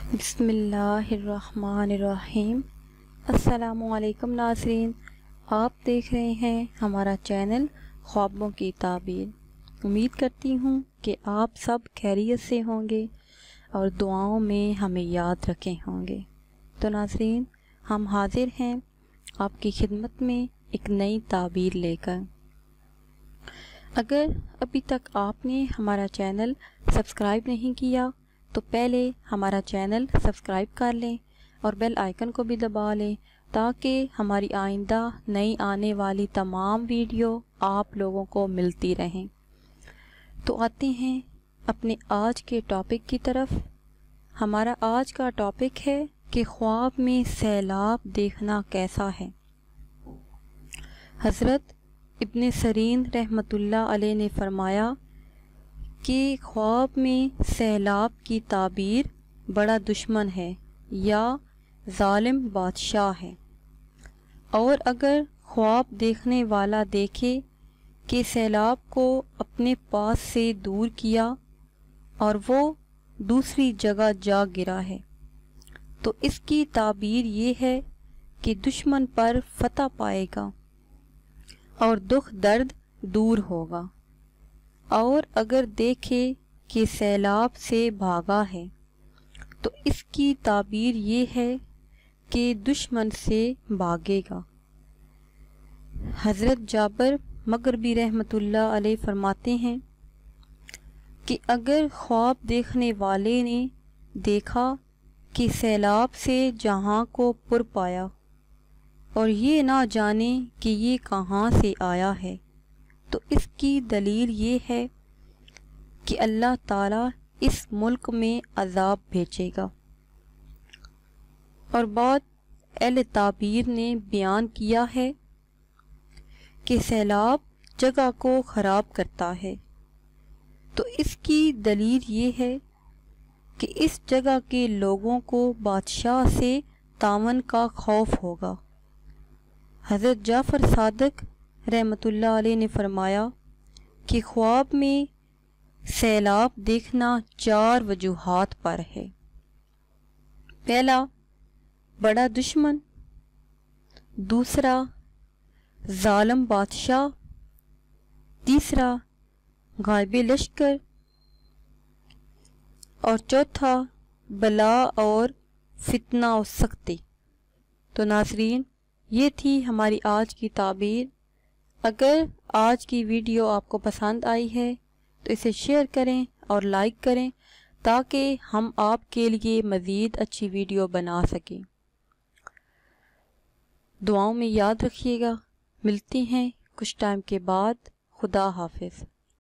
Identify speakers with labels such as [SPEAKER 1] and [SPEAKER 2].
[SPEAKER 1] بسم اللہ الرحمن الرحیم۔ السلام علیکم ناظرین، آپ دیکھ رہے ہیں ہمارا چینل خوابوں کی تعبیر۔ امید کرتی ہوں کہ آپ سب خیریت سے ہوں گے اور دعاؤں میں ہمیں یاد رکھے ہوں گے۔ تو ناظرین، ہم حاضر ہیں آپ کی خدمت میں ایک نئی تعبیر لے کر۔ اگر ابھی تک آپ نے ہمارا چینل سبسکرائب نہیں کیا تو پہلے ہمارا چینل سبسکرائب کر لیں اور بیل آئیکن کو بھی دبا لیں تاکہ ہماری آئندہ نئی آنے والی تمام ویڈیو آپ لوگوں کو ملتی رہیں۔ تو آتے ہیں اپنے آج کے ٹاپک کی طرف۔ ہمارا آج کا ٹاپک ہے کہ خواب میں سیلاب دیکھنا کیسا ہے۔ حضرت ابن سیرین رحمۃ اللہ علیہ نے فرمایا کہ خواب میں سیلاب کی تعبیر بڑا دشمن ہے یا ظالم بادشاہ ہے، اور اگر خواب دیکھنے والا دیکھے کہ سیلاب کو اپنے پاس سے دور کیا اور وہ دوسری جگہ جا گرا ہے تو اس کی تعبیر یہ ہے کہ دشمن پر فتح پائے گا اور دکھ درد دور ہوگا۔ اور اگر دیکھے کہ سیلاب سے بھاگا ہے تو اس کی تعبیر یہ ہے کہ دشمن سے بھاگے گا۔ حضرت جابر مغربی رحمۃ اللہ علیہ فرماتے ہیں کہ اگر خواب دیکھنے والے نے دیکھا کہ سیلاب سے جہاں کو پر پایا اور یہ نہ جانے کہ یہ کہاں سے آیا ہے تو اس کی دلیل یہ ہے کہ اللہ تعالیٰ اس ملک میں عذاب بھیجے گا۔ اور بعض اہل تعبیر نے بیان کیا ہے کہ سیلاب جگہ کو خراب کرتا ہے، تو اس کی دلیل یہ ہے کہ اس جگہ کے لوگوں کو بادشاہ سے تعاون کا خوف ہوگا۔ حضرت جعفر صادق رحمۃ اللہ علیہ نے فرمایا کہ خواب میں سیلاب دیکھنا 4 وجوہات پر ہے۔ پہلا، بڑا دشمن، دوسرا ظالم بادشاہ، تیسرا غائب لشکر، اور چوتھا بلا اور فتنہ و سختی۔ تو ناظرین، یہ تھی ہماری آج کی تعبیر۔ اگر آج کی ویڈیو آپ کو پسند آئی ہے تو اسے شیئر کریں اور لائک کریں تاکہ ہم آپ کے لیے مزید اچھی ویڈیو بنا سکیں۔ دعاؤں میں یاد رکھیے گا۔ ملتے ہیں کچھ ٹائم کے بعد۔ خدا حافظ۔